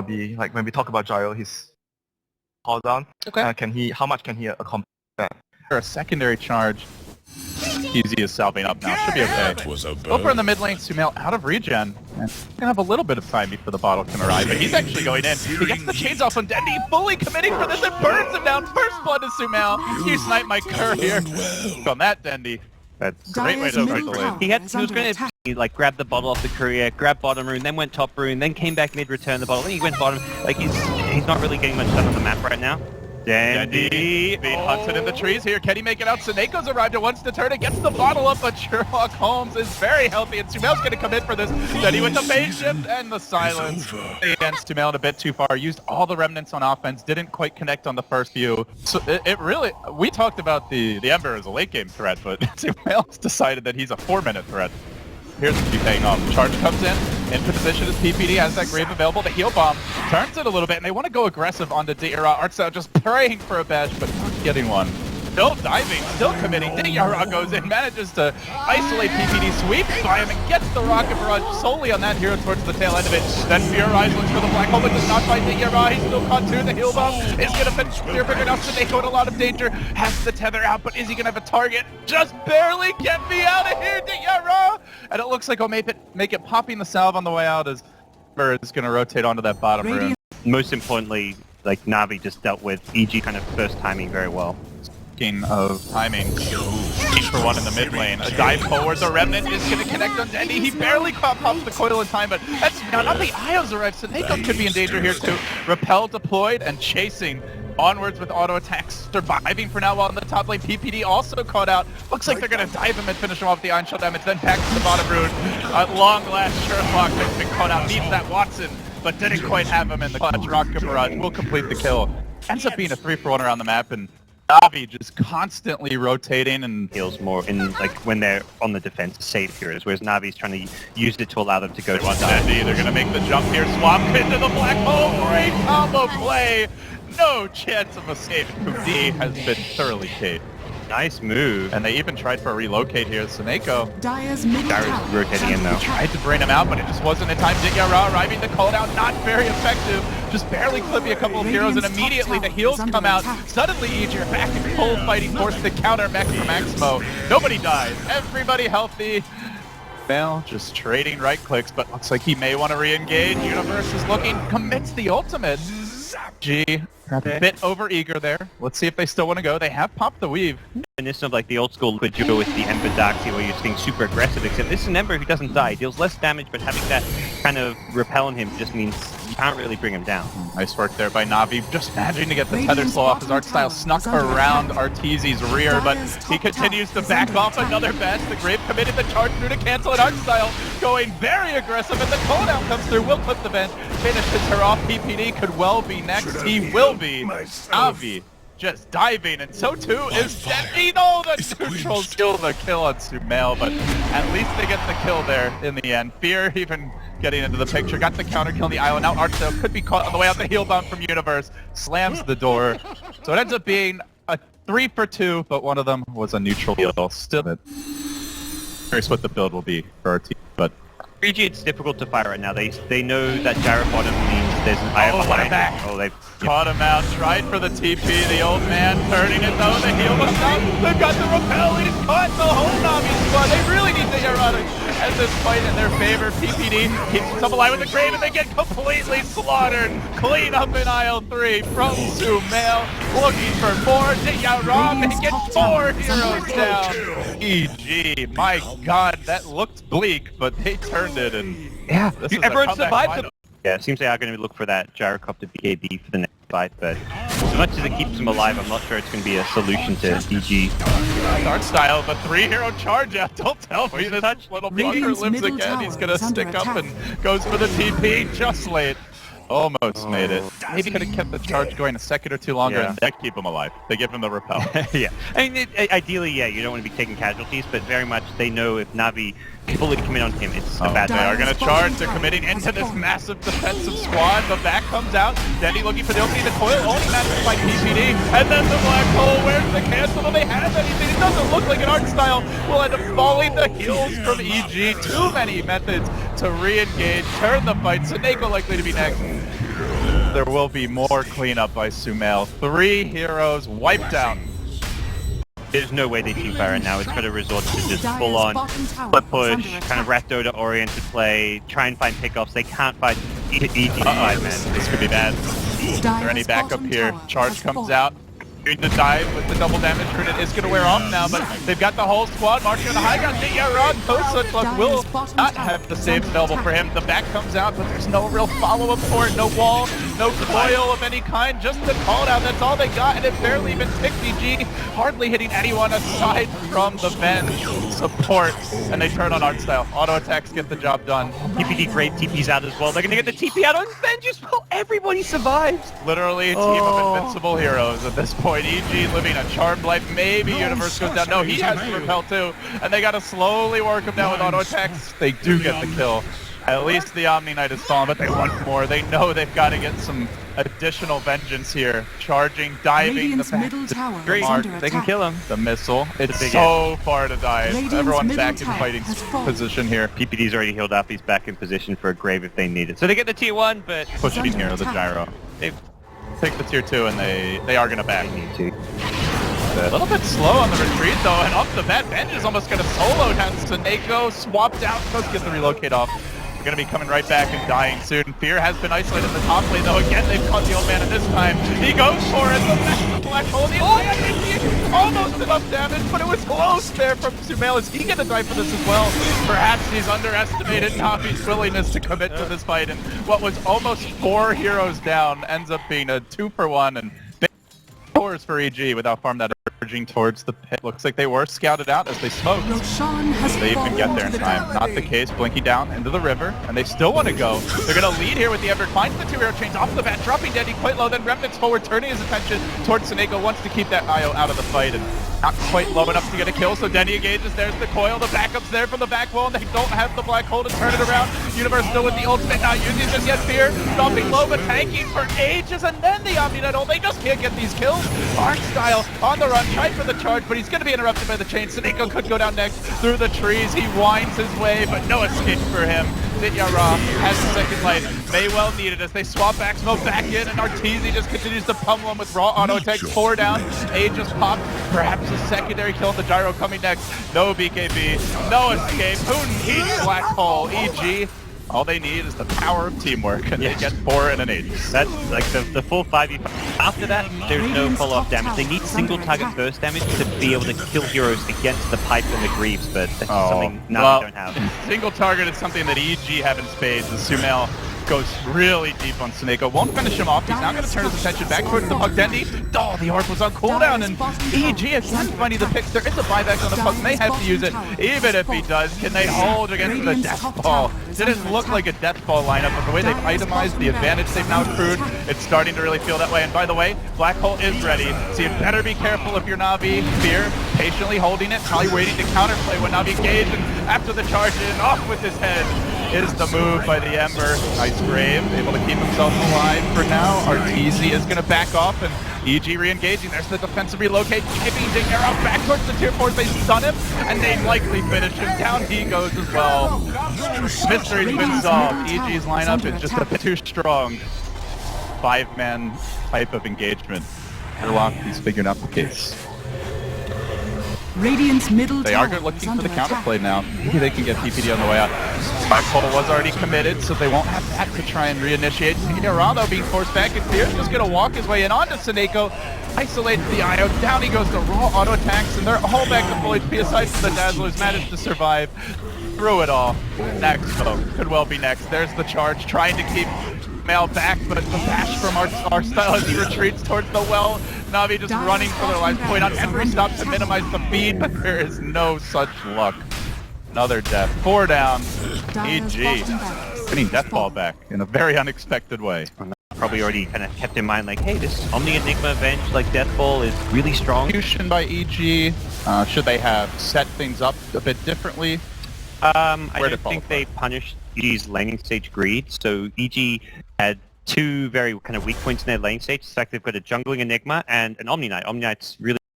be like when we talk about Gyro, he's hold down. Okay. How much can he accomplish that? For a secondary charge, Easy is salving up now. Should be okay. Over in the mid lane, Sumail out of regen. And he's gonna have a little bit of time before the bottle can arrive, but he's actually going in. He gets the chains off on Dendy, fully committing for this and burns him down. First blood to Sumail. You snipe my courier. On that, Dendy. That's a great way to start the lane. He was going to like grab the bottle off the courier, grab bottom rune, then went top rune, then came back mid, return the bottle, then he went bottom. Like he's not really getting much done on the map right now. Dendy being hunted in the trees here. Can he make it out? Seneco's arrived and wants to turn it, gets the bottle up, but Sherlock Holmes is very healthy, and Sumail's going to come in for this. Dendy with the phase shift and the silence. Against Sumail a bit too far, used all the remnants on offense, didn't quite connect on the first few. So it really, we talked about the Ember as a late game threat, but Sumail's decided that he's a 4-minute threat. Here's what he's paying off. Charge comes in position as PPD has that grave available. The heal bomb turns it a little bit, and they want to go aggressive onto Dira. Artstyle just praying for a bash, but not getting one. Still diving, still committing. Dira goes in, manages to isolate PPD, sweeps by him, and gets the rocket barrage solely on that hero towards the tail end of it. Then Fear Rise looks for the black hole, but does not find Dira. He's still caught too. The heal bomb is going to finish clear figure. Now Seneko in a lot of danger. Has the tether out, but is he going to have a target? Just barely get me out of here, Dira! And it looks like he'll make it popping the salve on the way out as Ember is going to rotate onto that bottom rune. Most importantly, like Navi just dealt with EG kind of first timing very well. Of timing, each for one in the mid lane. A dive forward, the remnant is going to connect on Dendy. He barely pops the coil in time, but that's not the Ios arrived. Seneko could be in danger here too. Repel deployed and chasing onwards with auto attacks, surviving for now while in the top lane. PPD also caught out. Looks like they're going to dive him and finish him off the Iron Shell damage, then back to the bottom rune. At long last, Sherlock has been caught out. Needs that Watson, but didn't quite have him in the clutch. Rocket Barrage will complete the kill. Ends up being a 3-for-1 around the map, and Navi just constantly rotating and heals more in like when they're on the defense, save heroes, whereas Navi's trying to use it to allow them to go to Dendy. They're gonna make the jump here, swap into the black hole, great combo play. No chance of escape. D has been thoroughly caved. Nice move. And they even tried for a relocate here. Seneko. Dyer's rotating in though. Tried to bring him out, but it just wasn't in time. Diyara arriving to call it out, not very effective. Just barely clipping a couple of heroes, and immediately the heals come out. Suddenly, you're back in full fighting force to counter mech for Maximo. Nobody dies. Everybody healthy. Bell just trading right clicks, but looks like he may want to re-engage. Universe is looking, commits the ultimate. G, a bit over eager there. Let's see if they still want to go. They have popped the weave. Reminiscent of like the old school liquid duo with the Ember Darkseid where you're just being super aggressive, except this is an Ember who doesn't die, deals less damage, but having that kind of repel on him just means you can't really bring him down. Nice work there by Navi, just managing to get the tether slow off. His Artstyle snuck around Arteezy's rear, but he continues to back off another bash. The Grave committed the charge through to cancel it. Artstyle going very aggressive, and the cooldown comes through. Will clip the bench, finishes her off. PPD could well be next. He will be. Navi just diving, and so too is Dendy. No, the neutral steal the kill on Sumail, but at least they get the kill there in the end. Fear even getting into the picture, got the counter kill on the island. Now Artstyle could be caught on the way out. The heal bomb from Universe slams the door. So it ends up being a 3-for-2, but one of them was a neutral heal. Still, curious what the build will be for our team, but 3G, it's difficult to fight right now. They know that Jarrett bottom means there's an eye behind. They've caught him out, tried for the TP, the old man turning it though, the heal was down, they've got the repel, he's caught the whole Navi squad. They really need to get at this fight in their favor. PPD keeps himself alive with the Grave, and they get completely slaughtered. Clean up in aisle 3 from Sumail, looking for more. Diyara, they get 4 heroes down. EG, my god, that looked bleak, but they turned it, and yeah, everyone survived. Yeah, it seems they are going to look for that gyrocopter BKB for the next fight, but as much as it keeps them alive, I'm not sure it's going to be a solution to EG. Artstyle, the 3-hero charge out. Don't tell me this little bunker lives again. He's going to stick up and goes for the TP just late. Almost made it. Maybe could have kept the charge going a second or two longer and then keep him alive. They give him the repel. Yeah. I mean, ideally, yeah, you don't want to be taking casualties, but very much they know if Navi fully commit on him, it's a bad day. They are going to charge. They're committing into this massive defensive squad. The back comes out. Dendy looking for the opening. The coil only matches by PPD. And then the black hole. Where's the cancel? Do they have anything? It doesn't look like an Artstyle will end up falling. The heals from EG. Too many methods to re-engage, turn the fight. Seneko likely to be next. there will be more cleanup by Sumail. 3 heroes wiped out. There's no way they team fire it now. It's got to resort to just full-on flip push, kind of rat Dota-oriented play, try and find pickoffs. They can't fight EG 5 man. This could be bad. Is there any backup here? Charge comes out. Doing the dive with the double damage rune. It is going to wear off now, but they've got the whole squad marching on the high ground. No such luck will not have the saves available for him. The back comes out, but there's no real follow-up for it. No wall, no coil of any kind, just the call down. That's all they got, and it barely even ticked BG, hardly hitting anyone aside from the bench support. And they turn on art style. Auto attacks get the job done. TPD great, TP's out as well. They're going to get the TP out on bench as well. Everybody survives. Literally a team of invincible heroes at this point. EG living a charmed life. Maybe Universe goes down. No, he has to repel too. And they got to slowly work him down with auto attacks. They do get the kill. At least the Omni Knight is fallen, but they want more. They know they've got to get some additional vengeance here. Charging, diving, the middle tower great. They can kill him. The missile. It's so far to die. Everyone's back in fighting position here. PPD's already healed up. He's back in position for a grave if they need it. So they get the tier 1, but pushing here, the gyro. They take the tier 2 and they are going to back. They need to. A little bit slow on the retreat though, and off the bat, Benj is almost going to solo down Saneko, swapped out, does get the relocate off. We're going to be coming right back and dying soon. Fear has been isolated in the top lane though. Again, they've caught the old man, and this time he goes for it. The black hole, almost enough damage, but it was close there from Sumail. Is he going to die for this as well? Perhaps he's underestimated Navi's willingness to commit to this fight, and what was almost 4 heroes down ends up being a 2-for-1, and scores for EG without farm that urging towards the pit. Looks like they were scouted out as they smoked. They even get there in time. Not the case. Blinky down into the river, and they still want to go. They're going to lead here with the Ember. Finds the 2 hero chains off the bat, dropping Denny quite low. Then Remnant's forward, turning his attention towards Saneko. Wants to keep that IO out of the fight, and not quite low enough to get a kill. So Denny engages. There's the coil. The backup's there from the back wall, and they don't have the black hole to turn it around. Universe still with the ultimate, not using just yet. Fear dropping low, but tanking for ages, and then the Omni Knight ult. They just can't get these kills. Art style on the run, trying for the charge, but he's going to be interrupted by the chain. Saneko could go down next through the trees. He winds his way, but no escape for him. Dityara has the second light. May well need it as they swap back, smoke back in, and Arteezy just continues to pummel him with raw auto attacks. 4 down. A just popped. Perhaps a secondary kill. The gyro coming next. No BKB. No escape. Who needs black hole? EG. All they need is the power of teamwork, and they get 4 and an 8. That's like the full 5. After that, there's no follow-up damage. They need single target burst damage to be able to kill heroes against the pipe and the greaves, but that's something Navi don't have. Single target is something that EG have in spades, and Sumail goes really deep on Saneko. Won't finish him off. He's now going to turn his attention back towards the puck. Dendy. Oh, the orb was on cooldown, and EG again finding the picks. There is a buyback on the puck. May have to use it. Even if he does, can they hold against the death ball? Didn't look like a death ball lineup, but the way they've itemized the advantage they've now accrued, it's starting to really feel that way. And by the way, Black Hole is ready, so you better be careful if you're Navi. Fear patiently holding it, probably waiting to counterplay when Navi engaged, and after the charge in, off with his head is the move by the Ember. Nice grave, able to keep himself alive for now. Arteezy is going to back off, and EG re-engaging. There's the defensive relocate, giving Dityara back towards the tier 4s. They stun him, and they likely finish him. Down he goes as well. Mystery's been solved. EG's lineup is just a bit too strong. 5-man type of engagement. Sherlock, he's figured out the case. Radiant's middle they are looking for the counterplay now. Maybe they can get PPD on the way out. Black Hole was already committed, so they won't have that to try and reinitiate. Dityara being forced back, and Fear's just going to walk his way in onto Saneko. Isolates the IO. Down he goes to raw auto attacks, and they're all back to full HP aside from the Dazzlers. Managed to survive through it all. Next, though, could well be next. There's the charge, trying to keep Mail back, but the bash from our style as he retreats towards the well. Navi just running for their lives, point on every stop to minimize the feed, but there is no such luck. Another death. 4 down. EG getting death ball back in a very unexpected way. Probably already kind of kept in mind, like, hey, this Omni Enigma Avenge, like Death Ball, is really strong. Execution by EG. Should they have set things up a bit differently? I don't think they punished EG's laning stage greed, so EG had 2 very kind of weak points in their lane stage. The fact they've got a jungling Enigma and an Omni Knight. Omni Knight's really